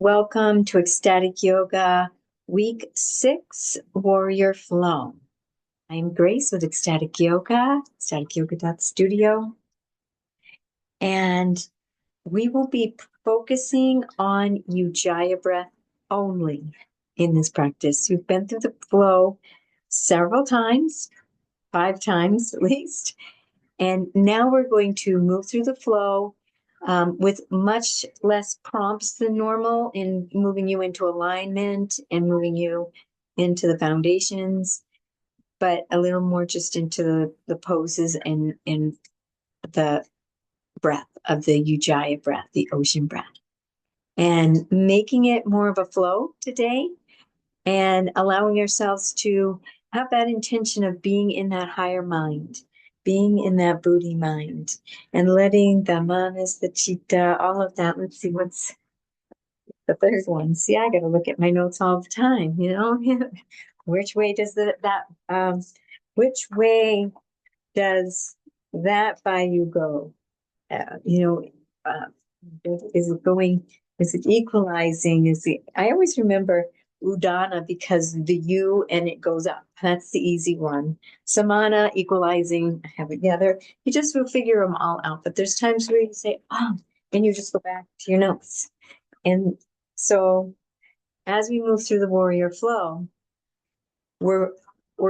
Welcome to Ecstatic Yoga, Week 6, Warrior Flow. I'm Grace with Ecstatic Yoga, ecstaticyoga.studio, and we will be focusing on Ujjaya breath only in this practice. We've been through the flow several times, 5 times at least, and now we're going to move through the flow with much less prompts than normal in moving you into alignment and moving you into the foundations, but a little more just into the poses and the breath of the Ujjaya breath, the ocean breath, and making it more of a flow today and allowing yourselves to have that intention of being in that higher mind, being in that Buddhi mind, and letting the manas, the chitta, all of that. Let's see, what's the third one? See, I got to look at my notes all the time, you know? Which way does which way does that Vayu go? You know, is it going, is it equalizing? I always remember Udana because the U and it goes up. That's the easy one. Samana, equalizing, I have it together. You just will figure them all out. But there's times where you say, oh, and you just go back to your notes. And so as we move through the warrior flow, we're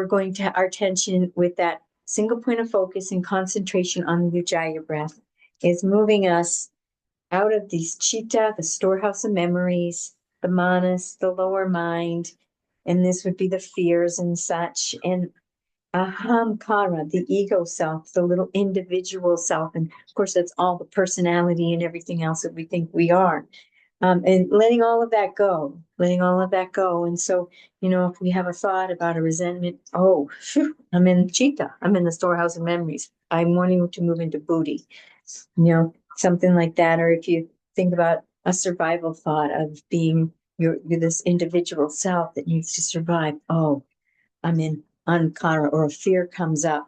going to our attention with that single point of focus and concentration on the Ujjaya breath is moving us out of these chitta, the storehouse of memories, the manas, the lower mind, and this would be the fears and such, and ahamkara, the ego self, the little individual self, and of course that's all the personality and everything else that we think we are. And letting all of that go, letting all of that go. And so, if we have a thought about a resentment, oh, phew, I'm in chitta, I'm in the storehouse of memories. I'm wanting to move into Buddhi, something like that. Or if you think about a survival thought of being you're this individual self that needs to survive. Oh, I'm in ankara, or a fear comes up.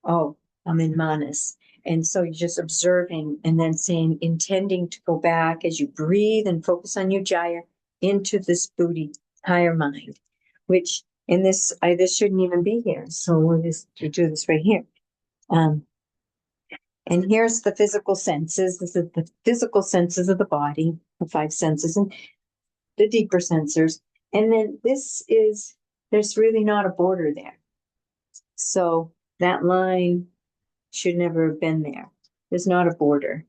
Oh, I'm in manas. And so you're just observing and then saying, intending to go back as you breathe and focus on Ujjaya into this Buddhi higher mind, which in this shouldn't even be here. So we'll just do this right here. And here's the physical senses. This is the physical senses of the body, the 5 senses, and the deeper sensors. And then there's really not a border there. So that line should never have been there. There's not a border.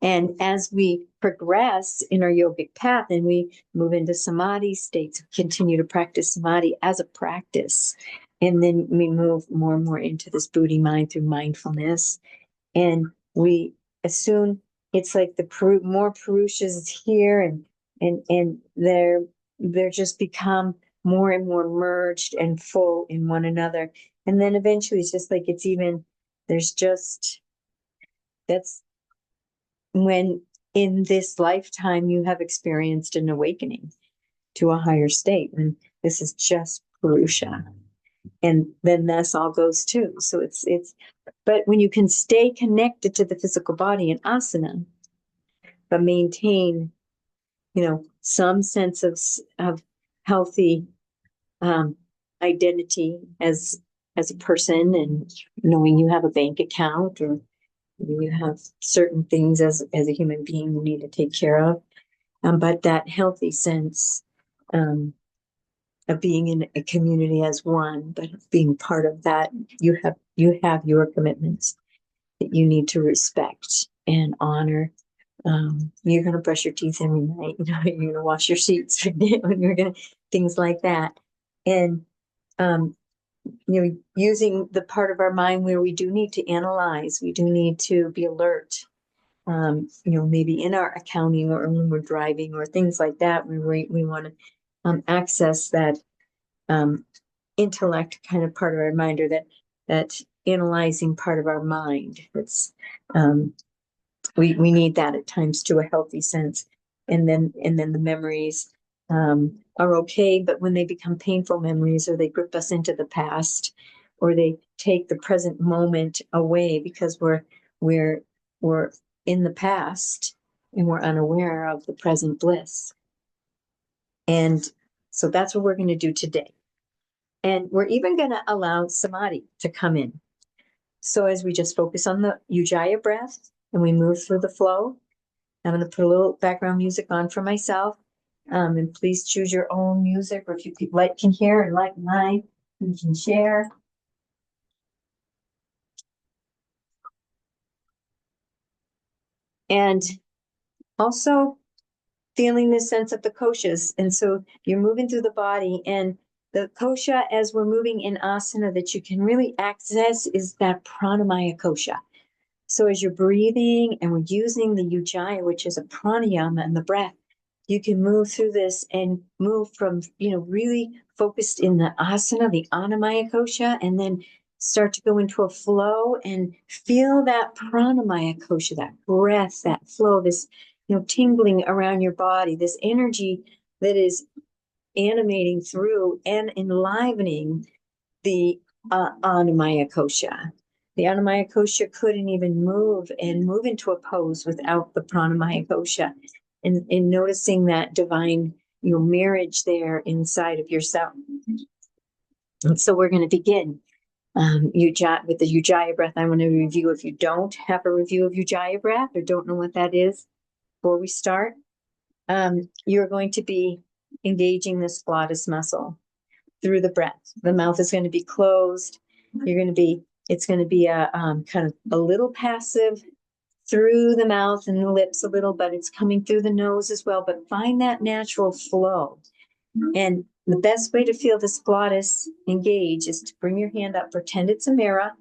And as we progress in our yogic path and we move into samadhi states, continue to practice samadhi as a practice. And then we move more and more into this Buddhi mind through mindfulness. And we assume it's like the more Purushas here and they're just become more and more merged and full in one another. And then eventually it's just like that's when in this lifetime you have experienced an awakening to a higher state. And this is just Purusha. And then this all goes too. So but when you can stay connected to the physical body in asana, but maintain, some sense of healthy identity as a person, and knowing you have a bank account or you have certain things as a human being you need to take care of, but that healthy sense of being in a community as one, but being part of that, you have your commitments that you need to respect and honor. You're going to brush your teeth every night. You're going to wash your sheets. You're going to things like that, and using the part of our mind where we do need to analyze, we do need to be alert. Maybe in our accounting or when we're driving or things like that, we want to access that intellect kind of part of our mind, or that analyzing part of our mind. It's we need that at times to a healthy sense. And then the memories are okay, but when they become painful memories, or they grip us into the past, or they take the present moment away because we're in the past, and we're unaware of the present bliss. And so that's what we're going to do today. And we're even going to allow samadhi to come in. So as we just focus on the Ujjaya breath and we move through the flow, I'm going to put a little background music on for myself. And please choose your own music, or if you can hear and like mine, you can share. And also feeling this sense of the koshas. And so you're moving through the body, and the kosha, as we're moving in asana, that you can really access is that pranamaya kosha. So as you're breathing and we're using the Ujjaya, which is a pranayama and the breath, you can move through this and move from, really focused in the asana, the Annamaya kosha, and then start to go into a flow and feel that pranamaya kosha, that breath, that flow, this, tingling around your body, this energy that is animating through and enlivening the Annamaya kosha. The Annamaya kosha couldn't even move into a pose without the Pranamaya kosha. And in noticing that divine, marriage there inside of yourself. And so we're going to begin with the Ujjaya breath. I want to review, if you don't have a review of Ujjaya breath or don't know what that is, before we start, you're going to be engaging this glottis muscle through the breath. The mouth is going to be closed. It's going to be a kind of a little passive through the mouth and the lips a little, but it's coming through the nose as well. But find that natural flow. And the best way to feel this glottis engage is to bring your hand up, pretend it's a mirror,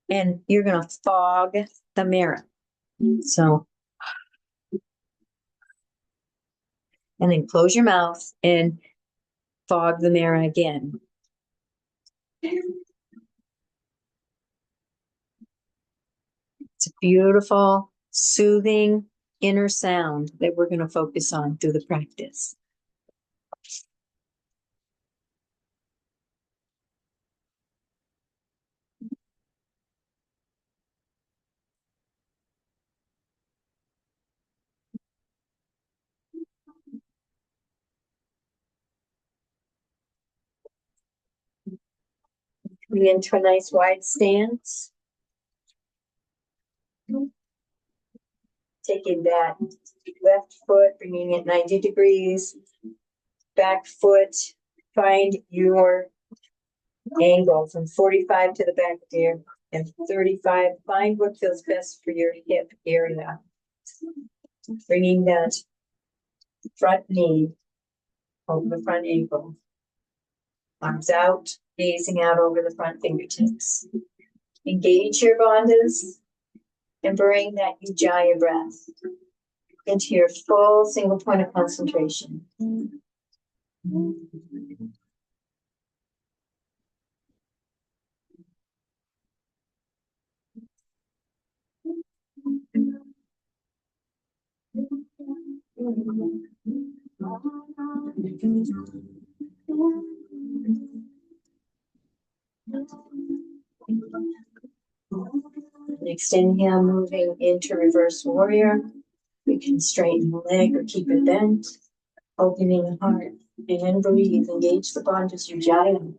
and you're going to fog the mirror. So, and then close your mouth and fog the mirror again. It's a beautiful, soothing inner sound that we're going to focus on through the practice. Coming into a nice wide stance. Taking that left foot, bringing it 90 degrees. Back foot, find your angle from 45 to the back there, and 35. Find what feels best for your hip area. Bringing that front knee over the front ankle. Arms out, gazing out over the front fingertips. Engage your bandhas and bring that Ujjaya breath into your full single point of concentration. Next inhale, moving into reverse warrior. You can straighten the leg or keep it bent, opening the heart, and breathe. Engage the bandhas Ujjaya.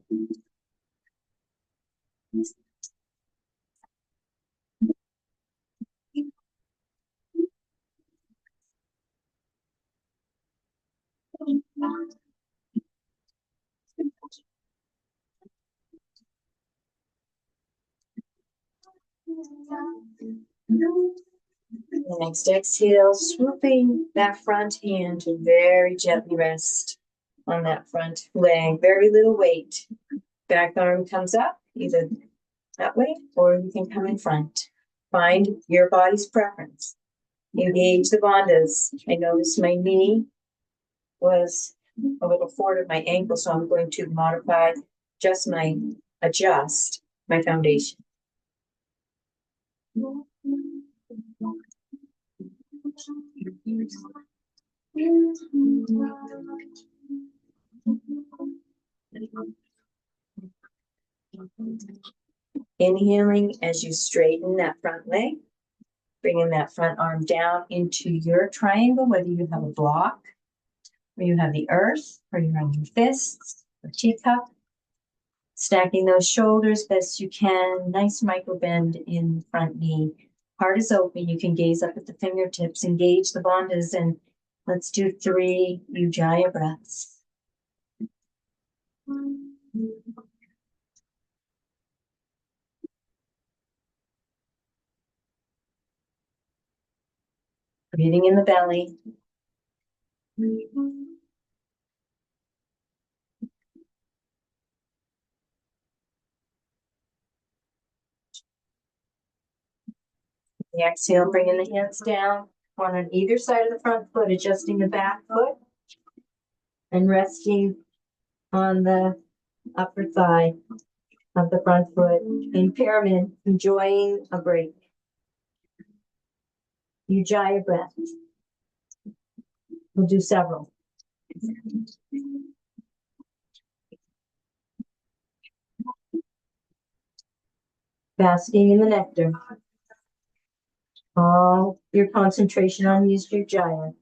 The next exhale, swooping that front hand to very gently rest on that front leg. Very little weight. Back arm comes up, either that way, or you can come in front. Find your body's preference. Engage the bandhas. I noticed my knee was a little forward of my ankle, so I'm going to adjust my foundation. Inhaling as you straighten that front leg. Bringing that front arm down into your triangle, whether you have a block, or you have the earth, or you're on your fists, or teacup. Stacking those shoulders best you can. Nice micro bend in the front knee. Heart is open. You can gaze up at the fingertips, engage the bandhas, and let's do 3 Ujjaya breaths. Breathing in the belly. The exhale, bringing the hands down, one on either side of the front foot, adjusting the back foot, and resting on the upper thigh of the front foot. In pyramid, enjoying a break. Ujjaya breath. We'll do several. Basking in the nectar. All your concentration on Ujjaya.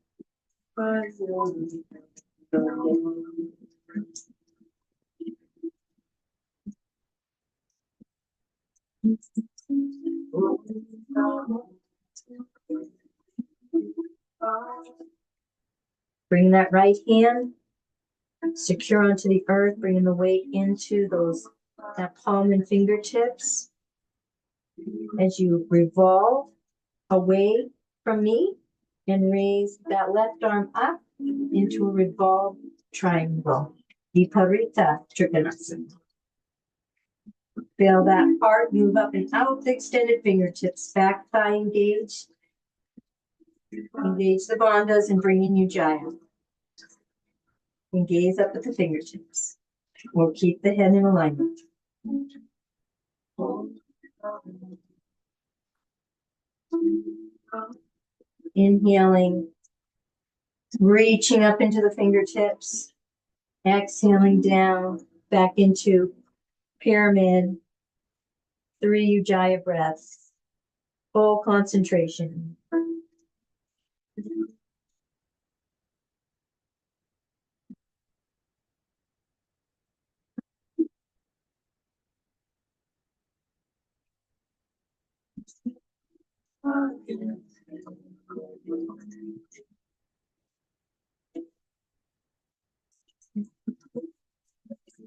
Bring that right hand secure onto the earth, bringing the weight into that palm and fingertips. As you revolve away from me and raise that left arm up into a revolved triangle. Viparita Trikonasana. Feel that heart move up and out, the extended fingertips, back thigh engaged. Engage the bandhas and bring in Ujjaya. And gaze up at the fingertips. We'll keep the head in alignment. Inhaling, reaching up into the fingertips. Exhaling down, back into pyramid. 3 Ujjaya breaths. Full concentration.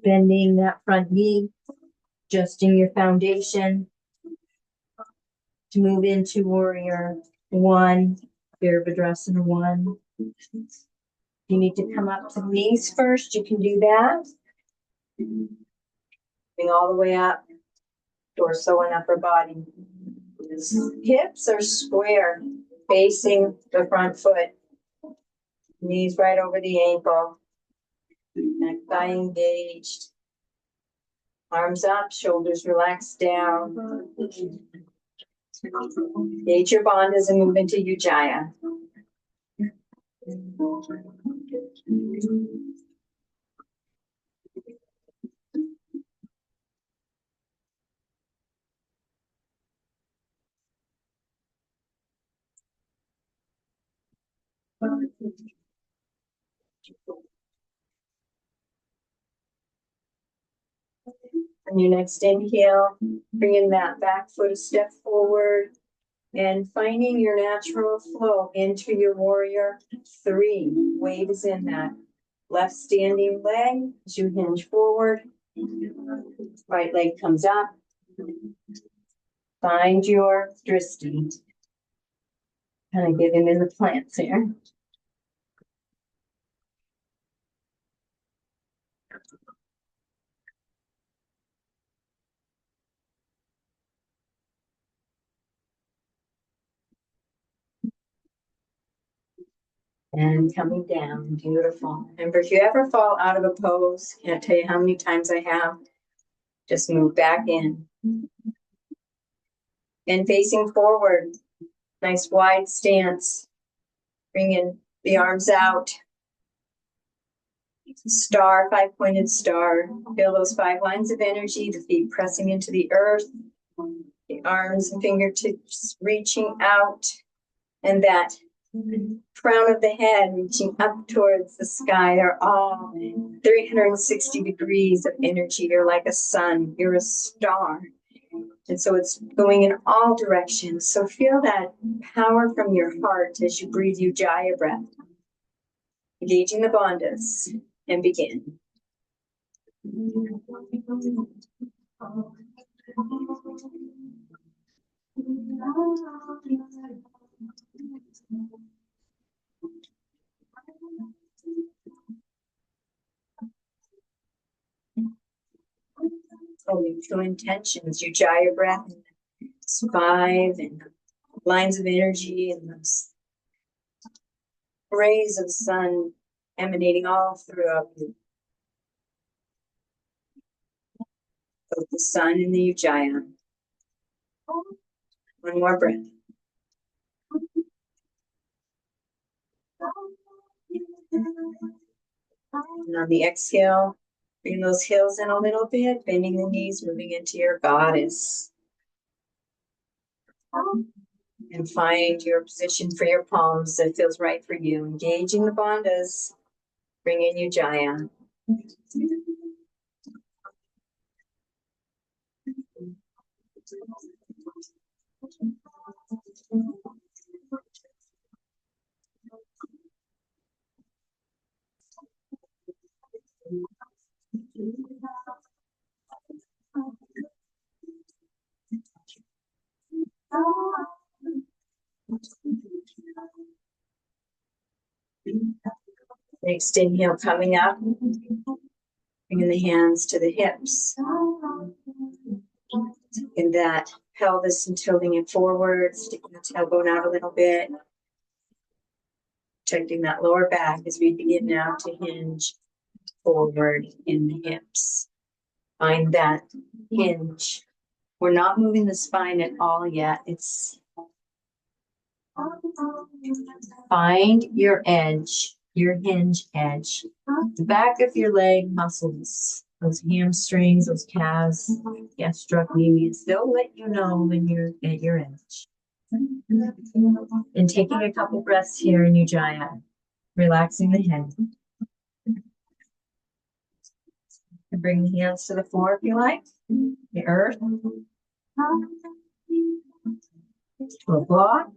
Bending that front knee, adjusting your foundation to move into warrior 1, Virabhadrasana 1. You need to come up to the knees first, you can do that. Bring all the way up, torso and upper body. Hips are square, facing the front foot. Knees right over the ankle. Neck thigh engaged. Arms up, shoulders relaxed down. Engage your bandhas and move into Ujjaya. On your next inhale, bringing that back foot a step forward and finding your natural flow into your warrior 3. Weight is in that left standing leg as you hinge forward. Right leg comes up. Find your dristi. Kind of get him in the plants here. And coming down, beautiful. Remember, if you ever fall out of a pose, can't tell you how many times I have, just move back in. And facing forward, nice wide stance. Bringing the arms out. Star, 5-pointed star. Feel those 5 lines of energy, the feet pressing into the earth. arms and fingertips reaching out, and that crown of the head reaching up towards the sky. They're all 360 degrees of energy. You're like a sun, you're a star. And so it's going in all directions. So feel that power from your heart as you breathe Ujjaya breath. Engaging the bandhas and begin. Holding two intentions, Ujjaya breath, it's 5, and lines of energy and those rays of sun emanating all throughout you. Both the sun and the Ujjaya. One more breath. And on the exhale, bring those heels in a little bit, bending the knees, moving into your goddess. And find your position for your palms that feels right for you. Engaging the bandhas. Bring in Ujjaya. Next inhale, coming up, bringing the hands to the hips. And that pelvis and tilting it forward, sticking the tailbone out a little bit. Protecting that lower back as we begin now to hinge forward in the hips. Find that hinge. We're not moving the spine at all yet. It's find your edge, your hinge edge. The back of your leg muscles, those hamstrings, those calves, gastrocnemius, they'll let you know when you're at your edge. And taking a couple breaths here in Ujjaya, relaxing the head. And bring the hands to the floor if you like, the earth, to a block.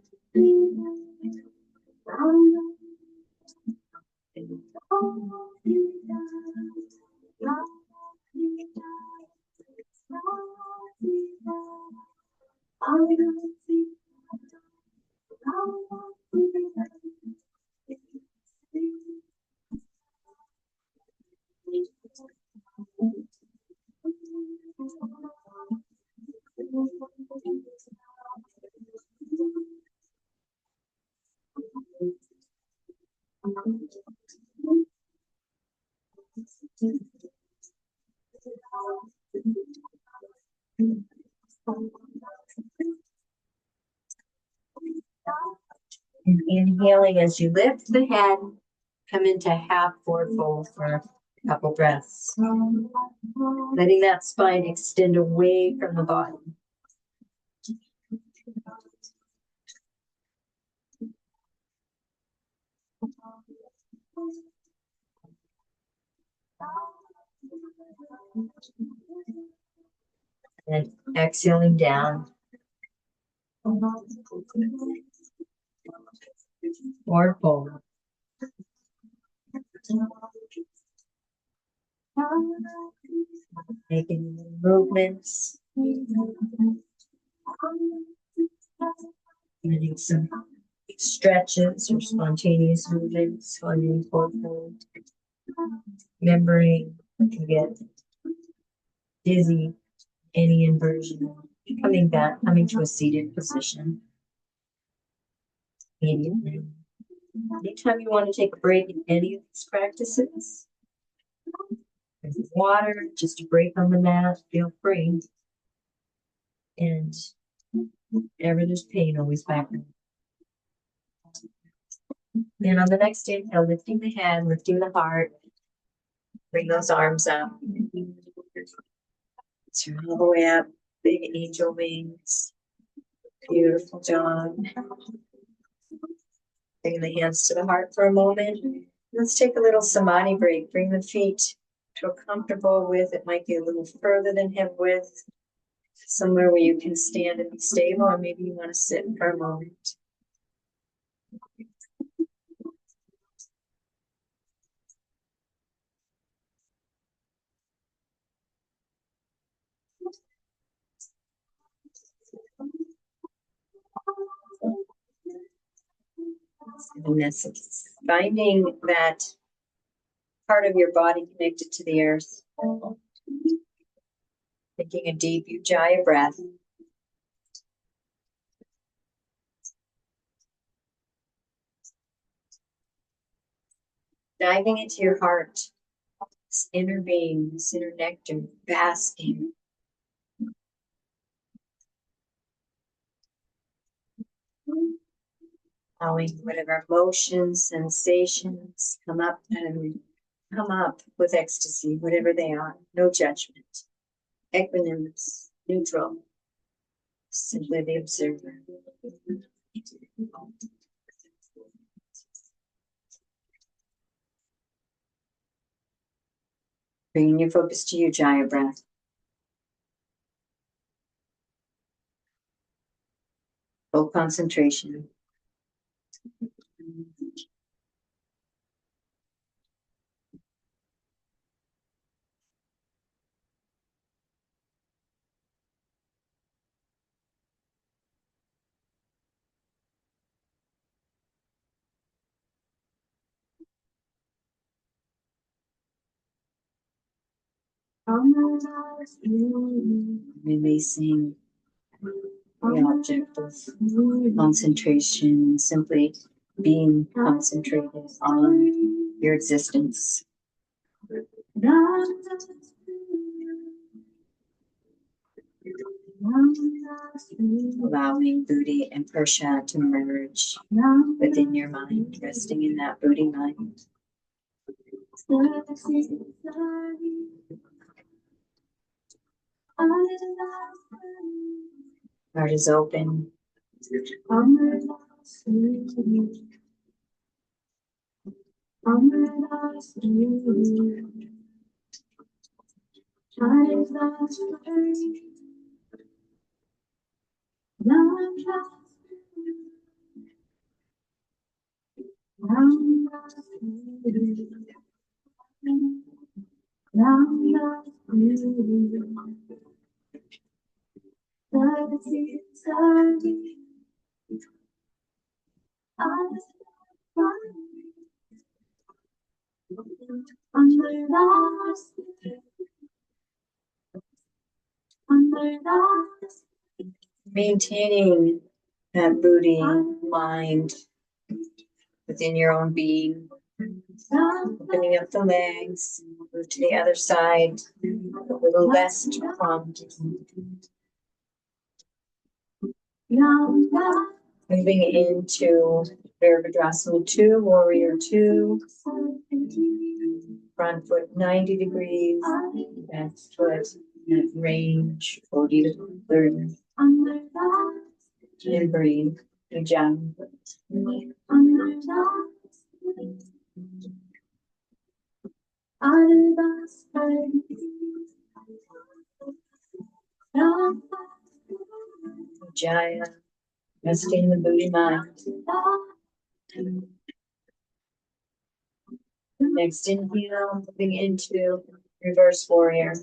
And inhaling as you lift the head, come into half forward fold for a couple breaths. Letting that spine extend away from the body. And exhaling down. Forward fold. Making movements. Getting some stretches or spontaneous movements on your forward fold. Remembering you can get dizzy, any inversion. Coming back, coming to a seated position. Immediately. Anytime you want to take a break in any of these practices, there's water, just a break on the mat, feel free. And whenever there's pain, always back. And on the next inhale, lifting the head, lifting the heart, bring those arms up. Turn all the way up, big angel wings. Beautiful job. Bring the hands to the heart for a moment. Let's take a little samadhi break. Bring the feet to a comfortable width. It might be a little further than hip width. Somewhere where you can stand and be stable, or maybe you want to sit for a moment. And this is finding that part of your body connected to the earth. Taking a deep Ujjaya breath. Diving into your heart, this inner being, this inner nectar, basking. Allowing whatever emotions, sensations come up and come up with ecstasy, whatever they are. No judgment. Equanimous, neutral, simply the observer. Bringing your focus to Ujjaya breath. Full concentration. Releasing the object of concentration, simply being concentrated on your existence. Allowing Buddhi and Pursha to merge within your mind, resting in that Buddhi mind. Heart is open. Maintaining that Buddhi mind within your own being. Opening up the legs, move to the other side, a little less prompt. Moving into Virabhadrasana 2, Warrior 2. Front foot 90 degrees, back foot at range 40 to 30. And breathe. Good job. Ujjaya, resting the Buddhi mind. Next inhale, moving into reverse warrior.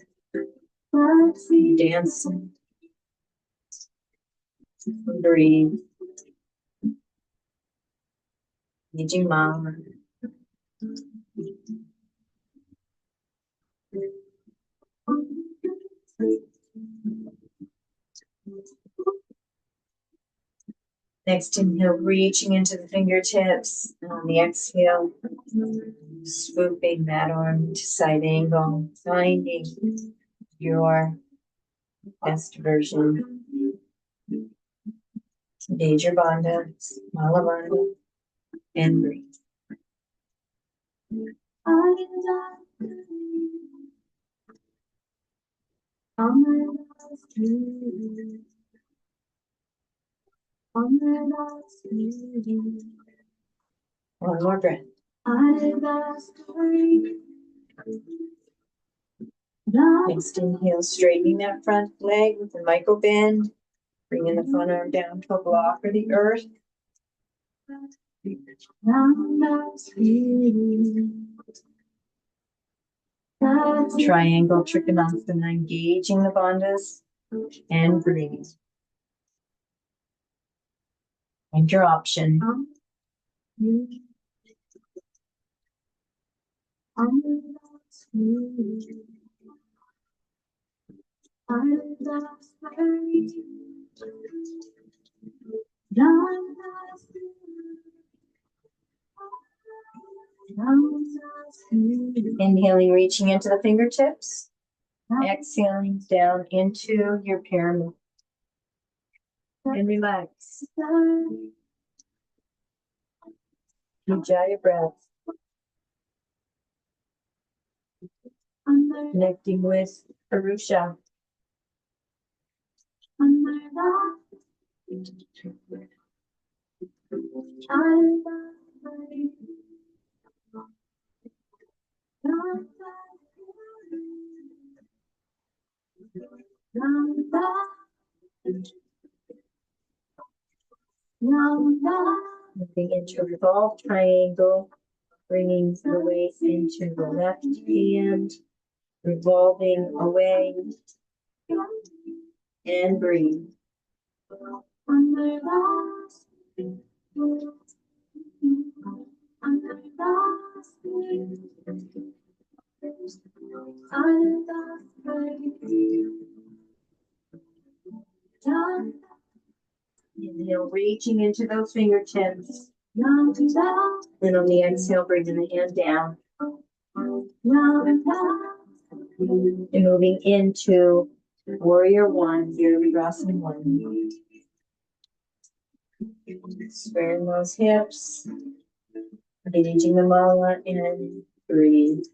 Dancing. Breathe. Nijima. Next inhale, reaching into the fingertips. And on the exhale, swooping that arm to side angle, finding your best version. Vajrabandha, Malavandha, and breathe. One more breath. Next inhale, straightening that front leg with a micro bend. Bringing the front arm down to a block or the earth. Triangle Trikonasana, engaging the bandhas and breathe. And your option. Inhaling, reaching into the fingertips. Exhaling down into your pyramid. And relax. Ujjaya breath. Connecting with Arusha. Moving into a revolved triangle, bringing the weight into the left hand, revolving away, and breathe. Inhale, reaching into those fingertips. And on the exhale, bringing the hand down. And moving into Warrior One, Virabhadrasana 1. Squaring those hips. Engaging the mala and breathe.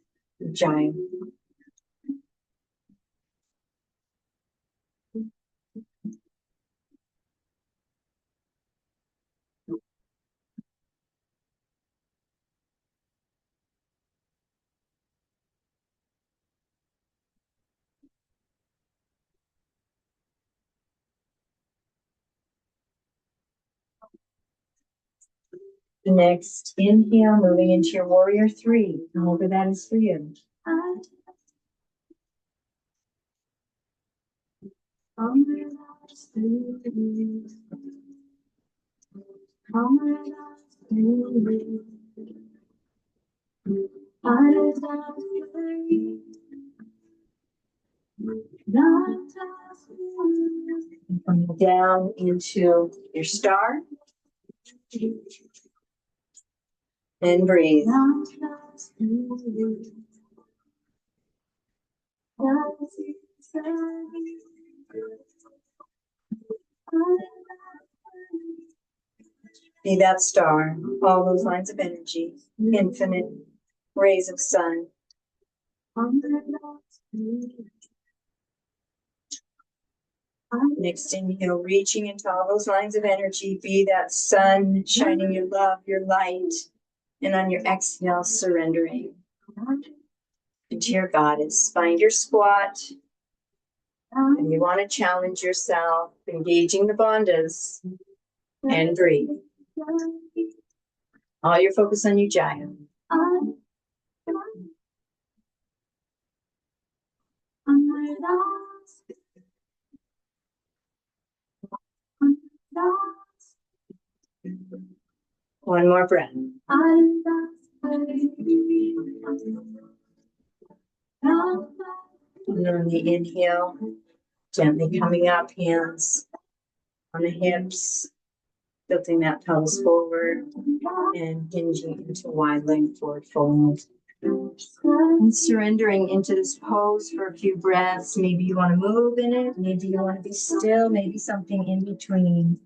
Ujjaya. Next, inhale, moving into your Warrior 3. However that is for you. Coming down into your star. And breathe. Be that star, all those lines of energy, infinite rays of sun. Next inhale, reaching into all those lines of energy, be that sun, shining your love, your light. And on your exhale, surrendering into your goddess. Find your squat. And you want to challenge yourself, engaging the bandhas, and breathe. All your focus on Ujjaya. One more breath. And on the inhale, gently coming up, hands on the hips, tilting that pelvis forward and hinging into wide leg forward fold. And surrendering into this pose for a few breaths. Maybe you want to move in it, maybe you want to be still, maybe something in between.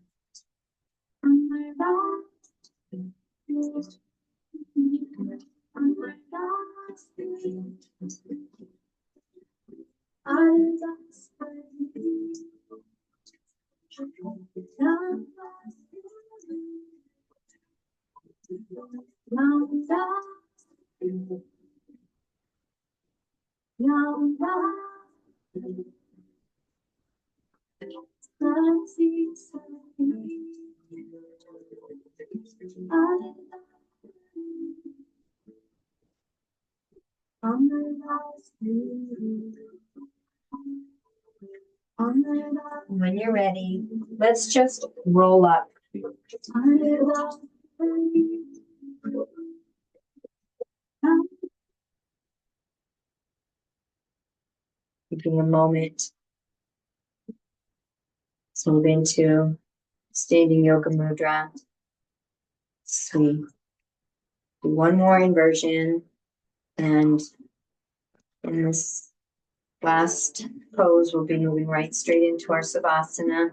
When you're ready, let's just roll up. Taking a moment to move into standing yoga mudra. Sweet. Do one more inversion, and in this last pose, we'll be moving right straight into our savasana.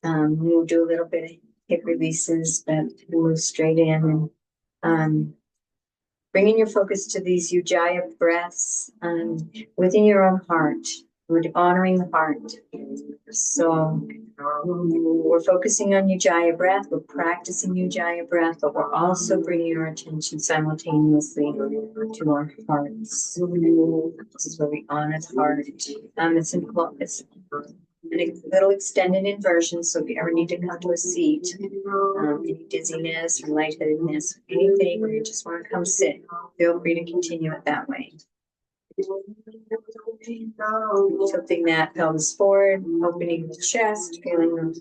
We'll do a little bit of hip releases, but we'll move straight in and bringing your focus to these Ujjaya breaths within your own heart. We're honoring the heart. So we're focusing on Ujjaya breath. We're practicing Ujjaya breath, but we're also bringing our attention simultaneously to our hearts. This is where we honor the heart. It's a little extended inversion, so if you ever need to come to a seat, any dizziness or lightheadedness, anything where you just want to come sit, feel free to continue it that way. Tilting that pelvis forward, opening the chest, feeling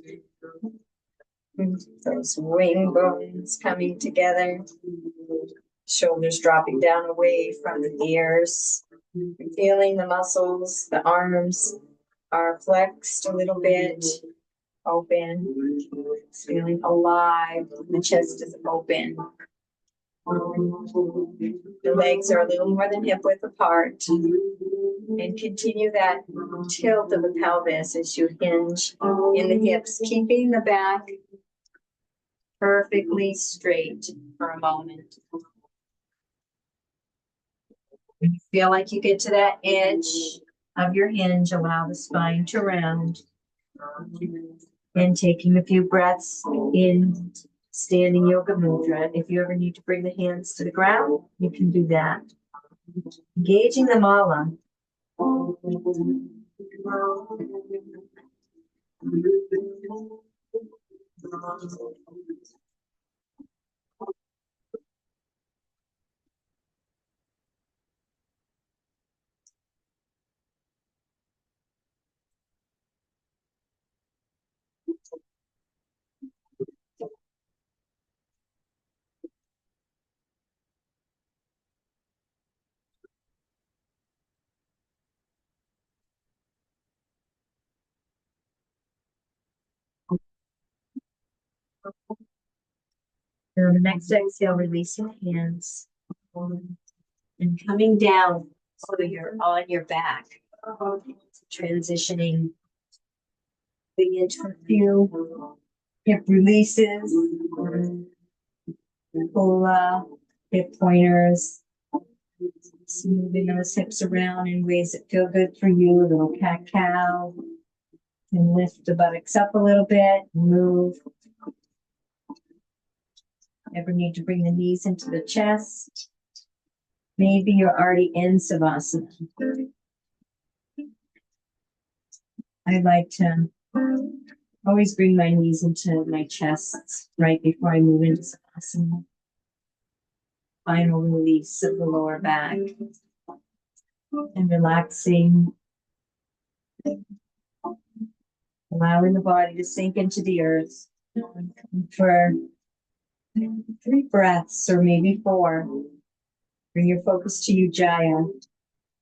those wing bones coming together, shoulders dropping down away from the ears, feeling the muscles, the arms are flexed a little bit, open, feeling alive, the chest is open. The legs are a little more than hip width apart. And continue that tilt of the pelvis as you hinge in the hips, keeping the back perfectly straight for a moment. When you feel like you get to that edge of your hinge, allow the spine to round. And taking a few breaths in standing yoga mudra. If you ever need to bring the hands to the ground, you can do that. Engaging the mala. And on the next exhale, releasing the hands and coming down so you're on your back. Transitioning into a few hip releases, pull hip pointers, smoothing those hips around in ways that feel good for you. A little cat cow. And lift the buttocks up a little bit, move. Ever need to bring the knees into the chest? Maybe you're already in savasana. I like to always bring my knees into my chest right before I move into savasana. Final release of the lower back and relaxing, allowing the body to sink into the earth for 3 breaths or maybe 4. Bring your focus to Ujjaya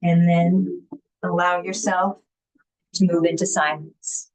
and then allow yourself to move into silence.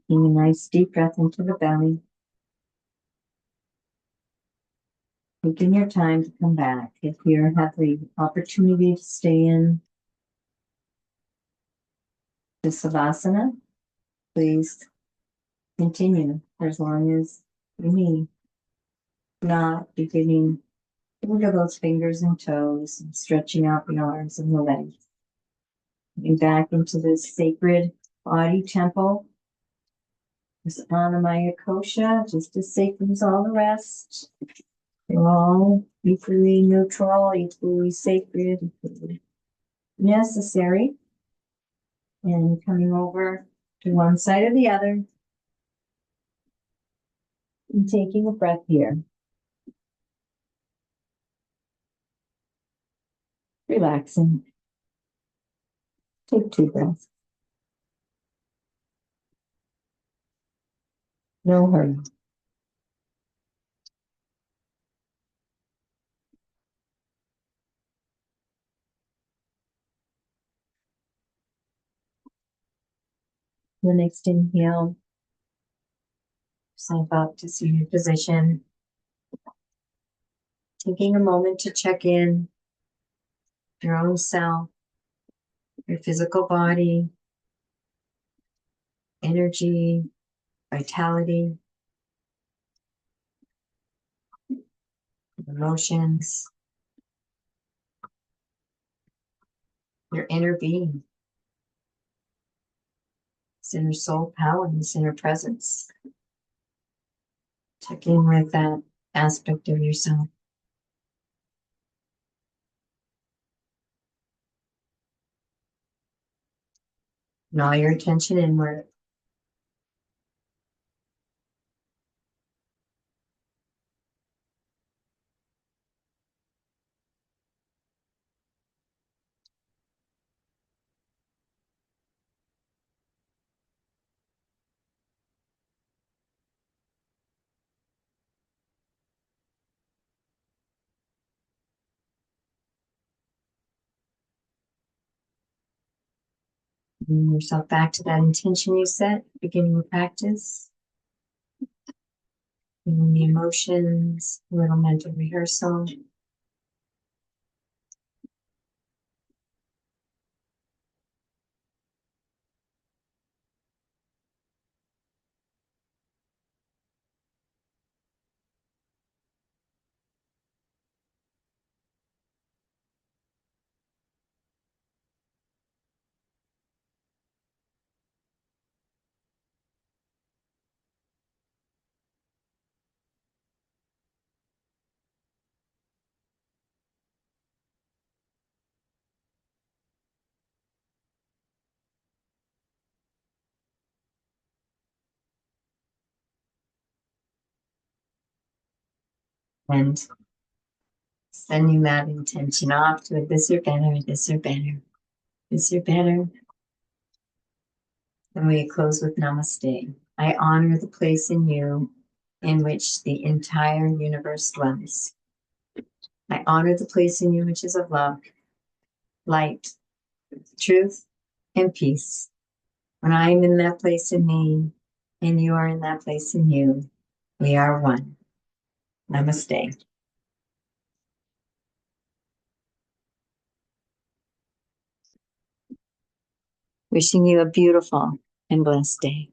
Taking a nice deep breath into the belly. Taking your time to come back. If you have the opportunity to stay in the Savasana, please continue for as long as you need. Not beginning to wiggle those fingers and toes and stretching out the arms and the legs. Getting back into this sacred body temple. This Anamaya Kosha, just as sacred as all the rest. They're all equally neutral, equally sacred, equally necessary. And coming over to one side or the other. And taking a breath here. Relaxing. Take 2 breaths. No hurry. The next inhale, yourself up to seated position. Taking a moment to check in your own self, your physical body, energy, vitality, emotions, your inner being, this inner soul power, this inner presence. Check in with that aspect of yourself. Draw your attention inward. Bring yourself back to that intention you set, beginning the practice. Feeling the emotions, a little mental rehearsal. And sending that intention off to a this or better, this or better, this or better. And we close with namaste. I honor the place in you in which the entire universe dwells. I honor the place in you which is of love, light, truth, and peace. When I am in that place in me, and you are in that place in you, we are one. Namaste. Wishing you a beautiful and blessed day.